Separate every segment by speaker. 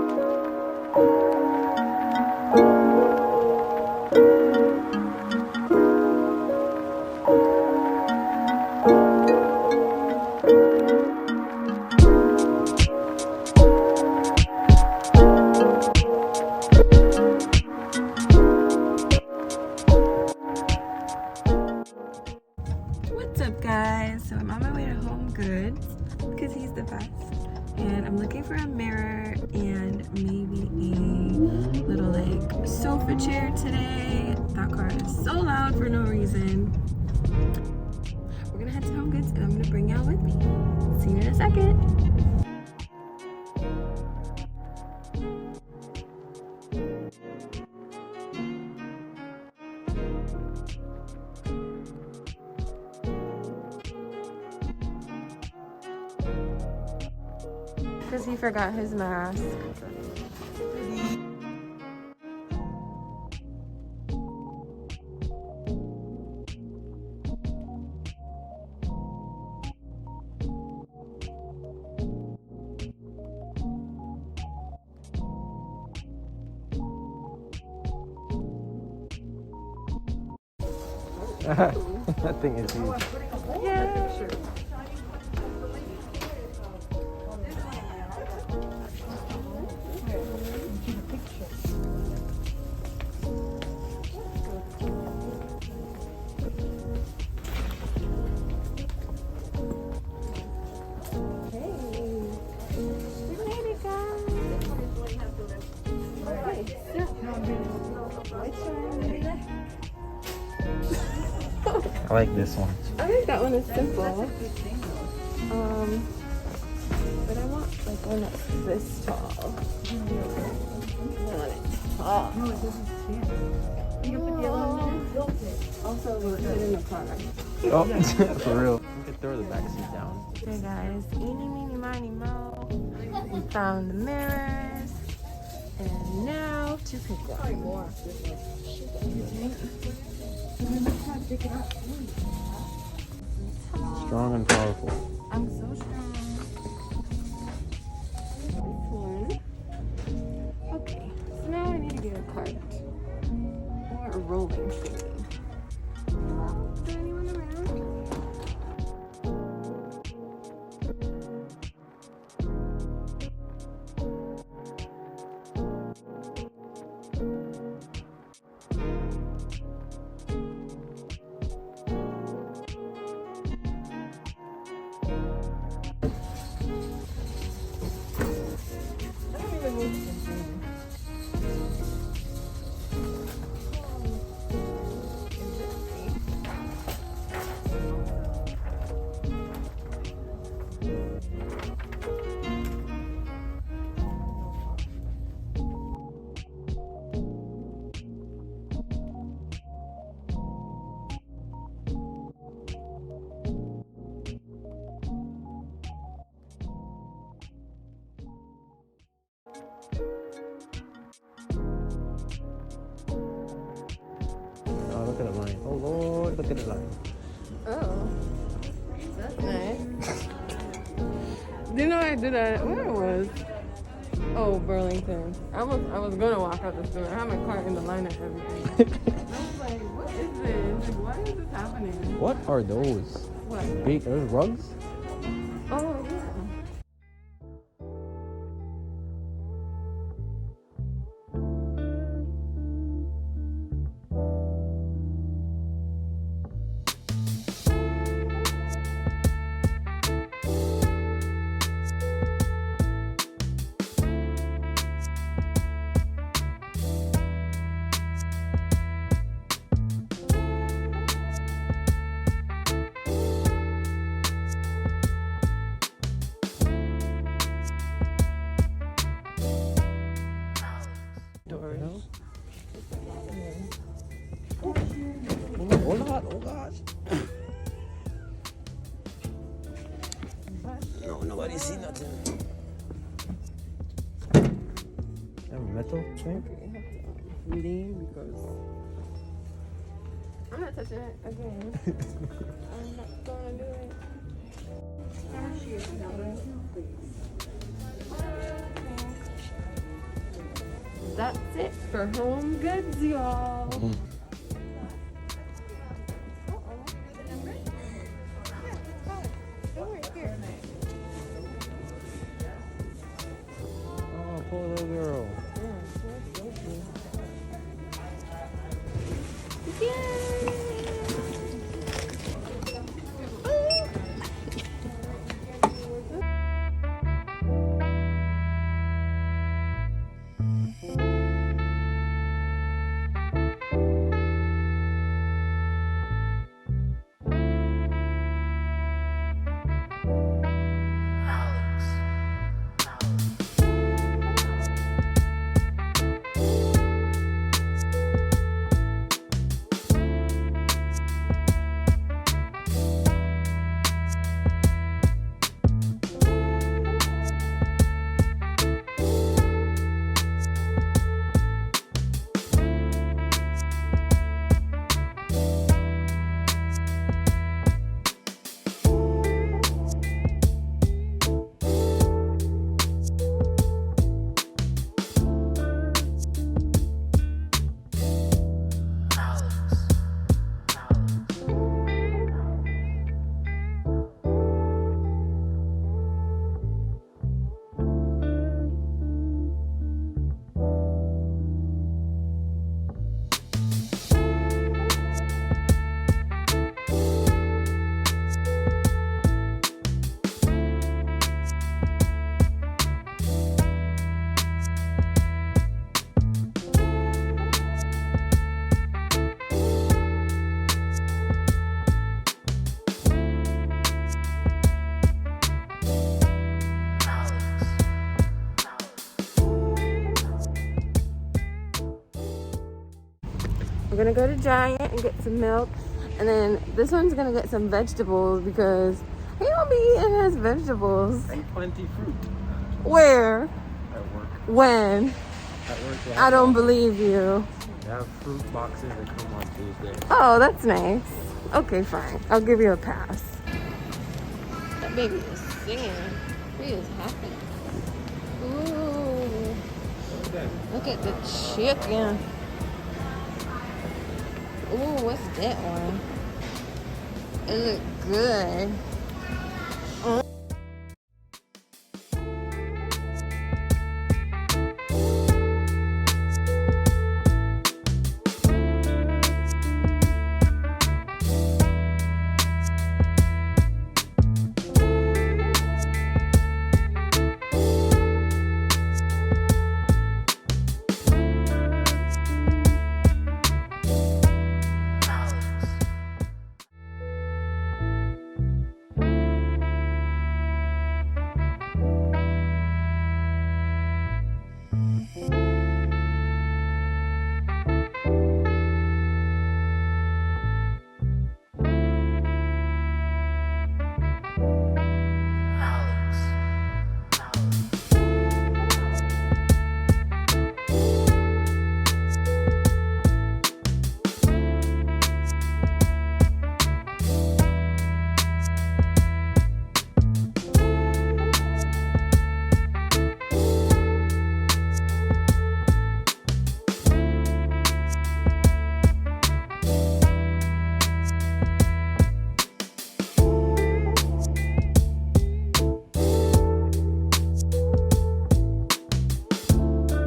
Speaker 1: What's up, guys? So I'm on my way to Homegoods because he's the best, and I'm looking for a mirror and maybe a little like sofa chair today. That car is so loud for no reason. We're gonna head to Homegoods and I'm gonna bring y'all with me. See you in a second. Because he forgot his mask.
Speaker 2: That thing is huge.
Speaker 1: Yeah.
Speaker 2: I like this one.
Speaker 1: I think that one is simple. But I want like one that's this tall. I want it tall.
Speaker 3: No, it doesn't stand. You can put the other one in.
Speaker 1: Also, we'll put it in the car.
Speaker 2: Oh, for real. We could throw the back seat down.
Speaker 1: Okay, guys. Eeny, meeny, miny, mo. We found the mirrors. And now to pick one.
Speaker 3: More.
Speaker 2: Strong and powerful.
Speaker 1: I'm so strong. This one. Okay, so now I need to get a cart. Or a rolling thingy. Is there anyone around?
Speaker 2: Oh, look at the line. Oh, Lord, look at the line.
Speaker 1: Oh. That's nice. Didn't know I did that. Where it was? Oh, Burlington. I was gonna walk out the store. I had my cart in the line and everything. I was like, what is this? Like, why is this happening?
Speaker 2: What are those?
Speaker 1: What?
Speaker 2: Big, those rugs?
Speaker 1: Oh, yeah. Doors.
Speaker 2: Oh, God, oh, gosh. No, nobody see nothing. That metal thing?
Speaker 1: Lean because I'm not touching it again. I'm not gonna do it. that's it for Home Goods, y'all.
Speaker 2: Oh, poor little girl.
Speaker 1: We're gonna go to Giant and get some milk, and then this one's gonna get some vegetables because he don't be eating his vegetables.
Speaker 2: And plenty fruit.
Speaker 1: Where?
Speaker 2: At work.
Speaker 1: When?
Speaker 2: At work,
Speaker 1: I don't believe you.
Speaker 2: They have fruit boxes that come on Tuesday.
Speaker 1: Oh, that's nice. Okay, fine. I'll give you a pass. That baby is singing. He is happy. Ooh. Look at the chicken. Ooh, what's that one? It look good.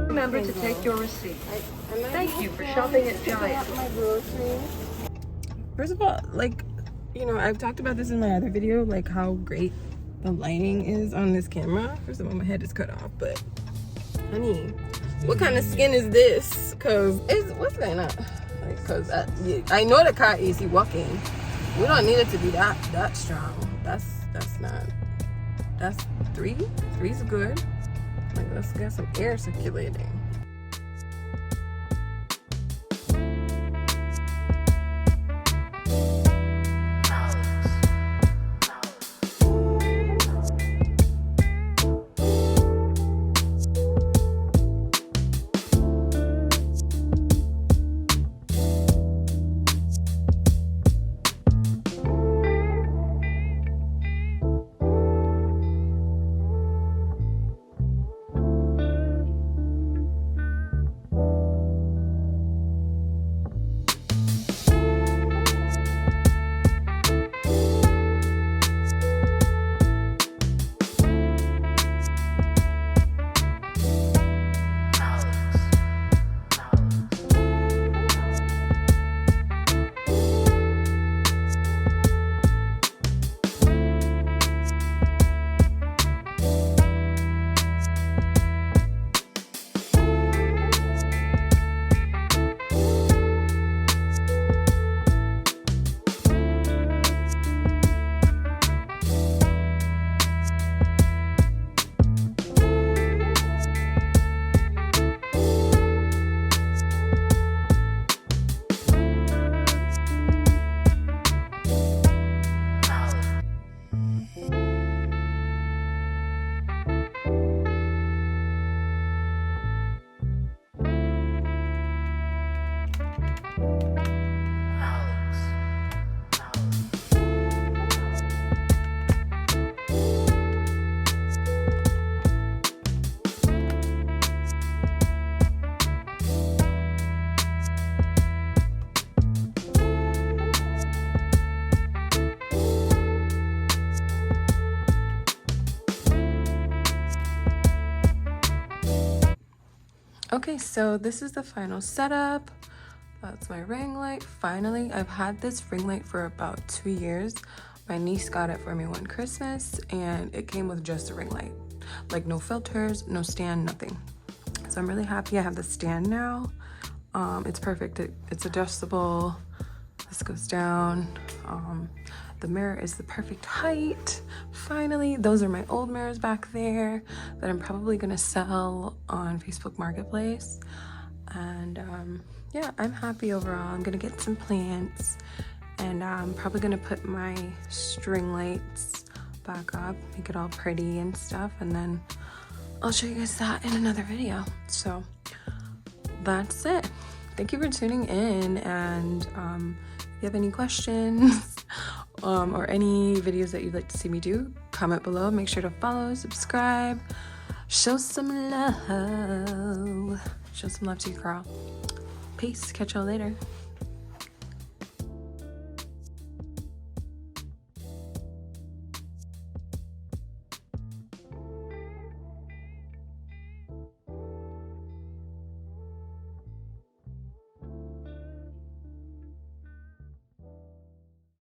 Speaker 3: Remember to take your receipt. Thank you for shopping at Giant.
Speaker 1: First of all, like, you know, I've talked about this in my other video, like how great the lighting is on this camera. First of all, my head is cut off, but honey, what kind of skin is this? Cause it's, what's going on? Like, cause I know the car AC working. We don't need it to be that strong. That's not. That's 3. 3's good. Like, let's get some air circulating. Okay, so this is the final setup. That's my ring light. Finally, I've had this ring light for about 2 years. My niece got it for me one Christmas, and it came with just a ring light. Like no filters, no stand, nothing. So I'm really happy I have the stand now. It's perfect. It's adjustable. This goes down. The mirror is the perfect height. Finally, those are my old mirrors back there that I'm probably gonna sell on Facebook Marketplace. And yeah, I'm happy overall. I'm gonna get some plants, and I'm probably gonna put my string lights back up, make it all pretty and stuff, and then I'll show you guys that in another video. So that's it. Thank you for tuning in, and if you have any questions or any videos that you'd like to see me do, comment below. Make sure to follow, subscribe, show some love. Show some love to your girl. Peace. Catch y'all later.